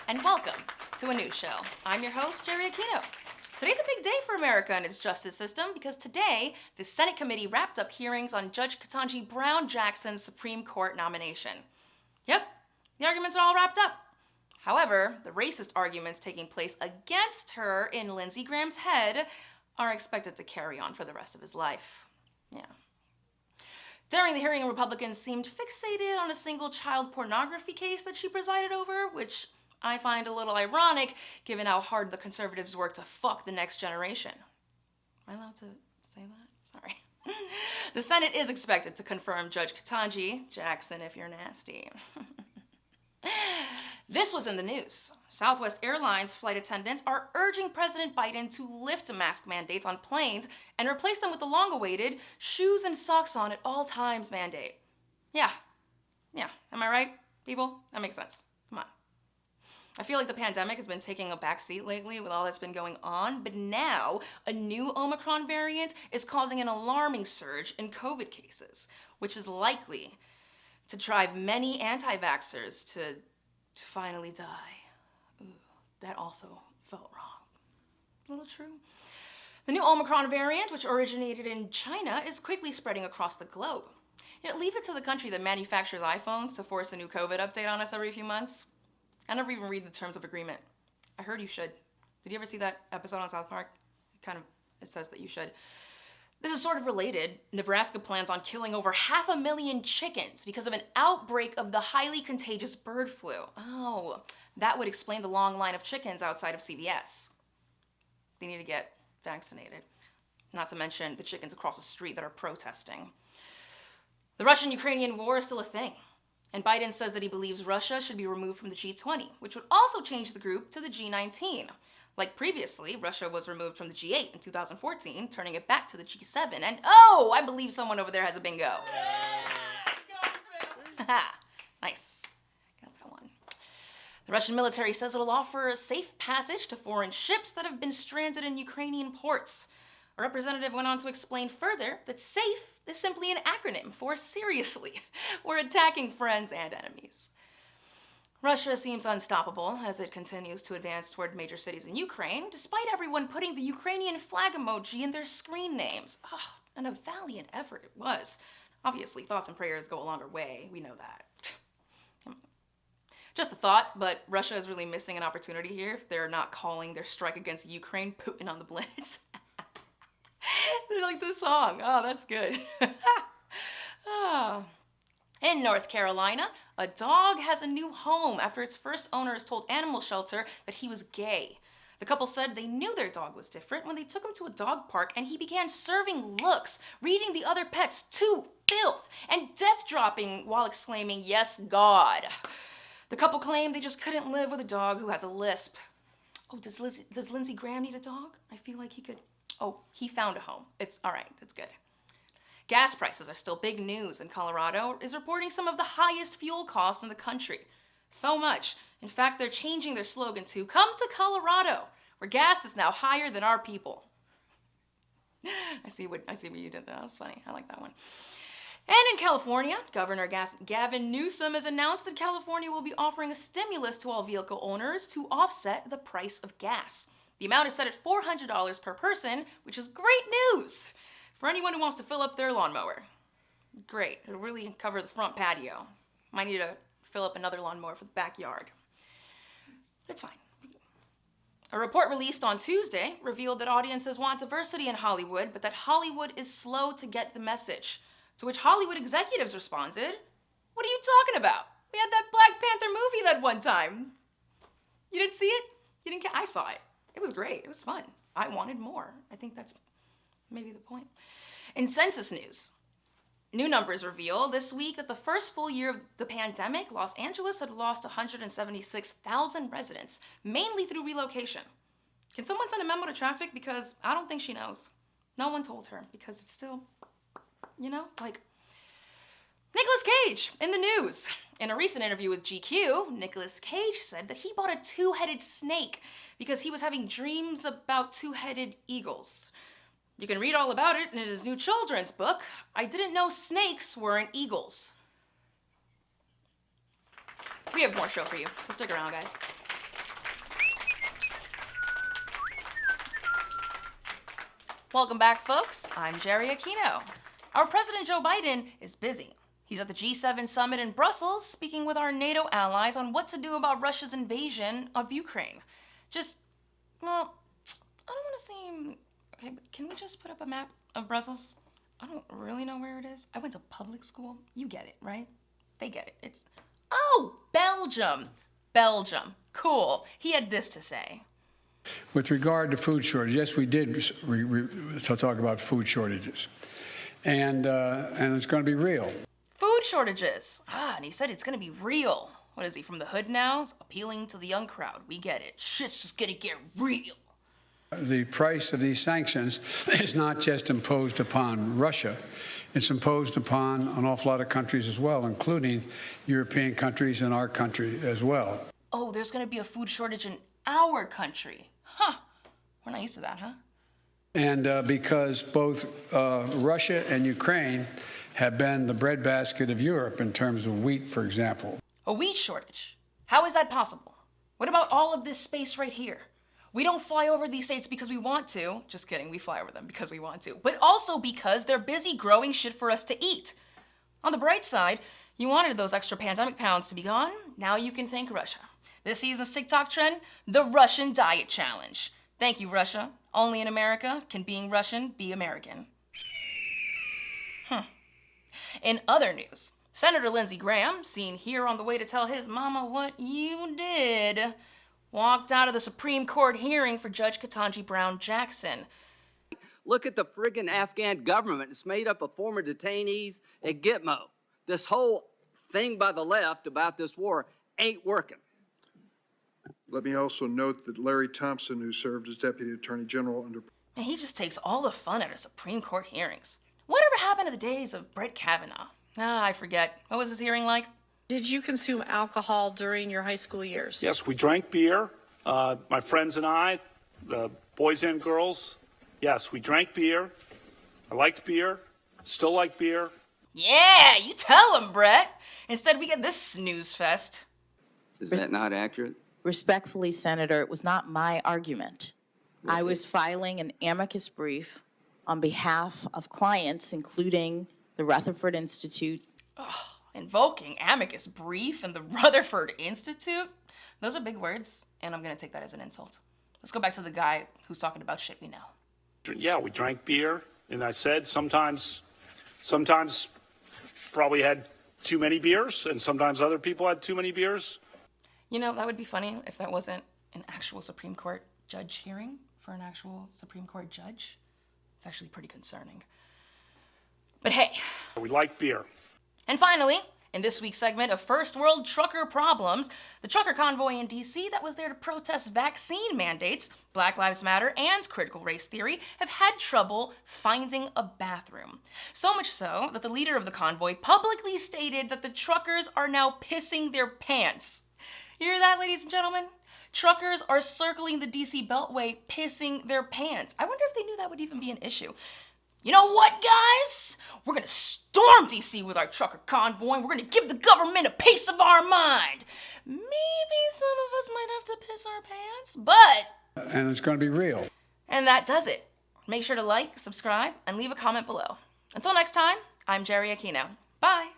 and welcome to a new show. I'm your host, Jerry Aquino. Today's a big day for America and its justice system because today, the Senate committee wrapped up hearings on Judge Ketanji Brown Jackson's Supreme Court nomination. Yep, the arguments are all wrapped up. However, the racist arguments taking place against her in Lindsey Graham's head are expected to carry on for the rest of his life. Yeah. During the hearing, Republicans seemed fixated on a single child pornography case that she presided over, which I find a little ironic given how hard the conservatives work to fuck the next generation. Am I allowed to say that? Sorry. The Senate is expected to confirm Judge Ketanji Jackson if you're nasty. This was in the news. Southwest Airlines flight attendants are urging President Biden to lift mask mandates on planes and replace them with the long-awaited shoes and socks on at all times mandate. Yeah, am I right, people? That makes sense. Come on. I feel like the pandemic has been taking a backseat lately with all that's been going on, but now a new Omicron variant is causing an alarming surge in COVID cases, which is likely to drive many anti-vaxxers to finally die. Ooh, that also felt wrong. A little true. The new Omicron variant, which originated in China, is quickly spreading across the globe. Leave it to the country that manufactures iPhones to force a new COVID update on us every few months. I never even read the terms of agreement. I heard you should. Did you ever see that episode on South Park? It says that you should. This is sort of related. Nebraska plans on killing over 500,000 chickens because of an outbreak of the highly contagious bird flu. Oh, that would explain the long line of chickens outside of CVS. They need to get vaccinated. Not to mention the chickens across the street that are protesting. The Russian-Ukrainian war is still a thing. And Biden says that he believes Russia should be removed from the G20, which would also change the group to the G19. Like previously, Russia was removed from the G8 in 2014, turning it back to the G7. And oh, I believe someone over there has a bingo. Haha, nice. Got that one. The Russian military says it'll offer a safe passage to foreign ships that have been stranded in Ukrainian ports. A representative went on to explain further that SAFE is simply an acronym for seriously. We're attacking friends and enemies. Russia seems unstoppable as it continues to advance toward major cities in Ukraine, despite everyone putting the Ukrainian flag emoji in their screen names. Oh, and a valiant effort it was. Obviously, thoughts and prayers go a longer way. We know that. Just a thought, but Russia is really missing an opportunity here if they're not calling their strike against Ukraine Putin on the Blitz. They like this song. Oh, that's good. Oh. In North Carolina, a dog has a new home after its first owners told Animal Shelter that he was gay. The couple said they knew their dog was different when they took him to a dog park and he began serving looks, reading the other pets to filth, and death-dropping while exclaiming, "Yes, God." The couple claimed they just couldn't live with a dog who has a lisp. Oh, does Lindsey Graham need a dog? I feel like he could. Oh, he found a home. It's all right, that's good. Gas prices are still big news, and Colorado is reporting some of the highest fuel costs in the country. So much. In fact, they're changing their slogan to "Come to Colorado, where gas is now higher than our people." I see what you did there. That was funny. I like that one. And in California, Governor Gavin Newsom has announced that California will be offering a stimulus to all vehicle owners to offset the price of gas. The amount is set at $400 per person, which is great news for anyone who wants to fill up their lawnmower. Great. It'll really cover the front patio. Might need to fill up another lawnmower for the backyard. It's fine. A report released on Tuesday revealed that audiences want diversity in Hollywood, but that Hollywood is slow to get the message. To which Hollywood executives responded, "What are you talking about? We had that Black Panther movie that one time. You didn't see it? You didn't I saw it. It was great. It was fun. I wanted more." I think that's maybe the point. In census news, new numbers reveal this week that the first full year of the pandemic, Los Angeles had lost 176,000 residents, mainly through relocation. Can someone send a memo to traffic? Because I don't think she knows. No one told her because it's still, like Nicolas Cage in the news. In a recent interview with GQ, Nicolas Cage said that he bought a two-headed snake because he was having dreams about two-headed eagles. You can read all about it in his new children's book, I Didn't Know Snakes Weren't Eagles. We have more show for you, so stick around, guys. Welcome back, folks. I'm Jerry Aquino. Our President Joe Biden is busy. He's at the G7 summit in Brussels, speaking with our NATO allies on what to do about Russia's invasion of Ukraine. I don't want to seem... Okay, but can we just put up a map of Brussels? I don't really know where it is. I went to public school. You get it, right? They get it. Oh, Belgium. Belgium. Cool. He had this to say. With regard to food shortage, yes, we did talk about food shortages. And it's going to be real. Food shortages. And he said it's going to be real. What is he, from the hood now? He's appealing to the young crowd. We get it. Shit's just going to get real. The price of these sanctions is not just imposed upon Russia. It's imposed upon an awful lot of countries as well, including European countries and our country as well. Oh, there's going to be a food shortage in our country. Huh. We're not used to that, huh? And because both Russia and Ukraine have been the breadbasket of Europe in terms of wheat, for example. A wheat shortage? How is that possible? What about all of this space right here? We don't fly over these states because we want to. Just kidding, we fly over them because we want to. But also because they're busy growing shit for us to eat. On the bright side, you wanted those extra pandemic pounds to be gone. Now you can thank Russia. This season's TikTok trend, the Russian Diet Challenge. Thank you, Russia. Only in America can being Russian be American. In other news, Senator Lindsey Graham, seen here on the way to tell his mama what you did, walked out of the Supreme Court hearing for Judge Ketanji Brown Jackson. Look at the friggin' Afghan government. It's made up of former detainees at Gitmo. This whole thing by the left about this war ain't working. Let me also note that Larry Thompson, who served as Deputy Attorney General under... And he just takes all the fun out of Supreme Court hearings. Whatever happened to the days of Brett Kavanaugh? I forget. What was his hearing like? Did you consume alcohol during your high school years? Yes, we drank beer. My friends and I, the boys and girls. Yes, we drank beer. I liked beer. Still like beer. Yeah, you tell him, Brett. Instead, we get this snooze fest. Is that not accurate? Respectfully, Senator, it was not my argument. I was filing an amicus brief on behalf of clients, including the Rutherford Institute. Invoking amicus brief and the Rutherford Institute? Those are big words, and I'm going to take that as an insult. Let's go back to the guy who's talking about shit we know. Yeah, we drank beer, and I said sometimes probably had too many beers, and sometimes other people had too many beers. You know, that would be funny if that wasn't an actual Supreme Court judge hearing for an actual Supreme Court judge. It's actually pretty concerning. But hey. We like beer. And finally, in this week's segment of First World Trucker Problems, the trucker convoy in D.C. that was there to protest vaccine mandates, Black Lives Matter, and critical race theory have had trouble finding a bathroom. So much so that the leader of the convoy publicly stated that the truckers are now pissing their pants. You hear that, ladies and gentlemen? Truckers are circling the D.C. Beltway, pissing their pants. I wonder if they knew that would even be an issue. You know what, guys? We're gonna storm D.C. with our trucker convoy, and we're gonna give the government a piece of our mind. Maybe some of us might have to piss our pants, but... And it's going to be real. And that does it. Make sure to like, subscribe, and leave a comment below. Until next time, I'm Jerry Aquino. Bye.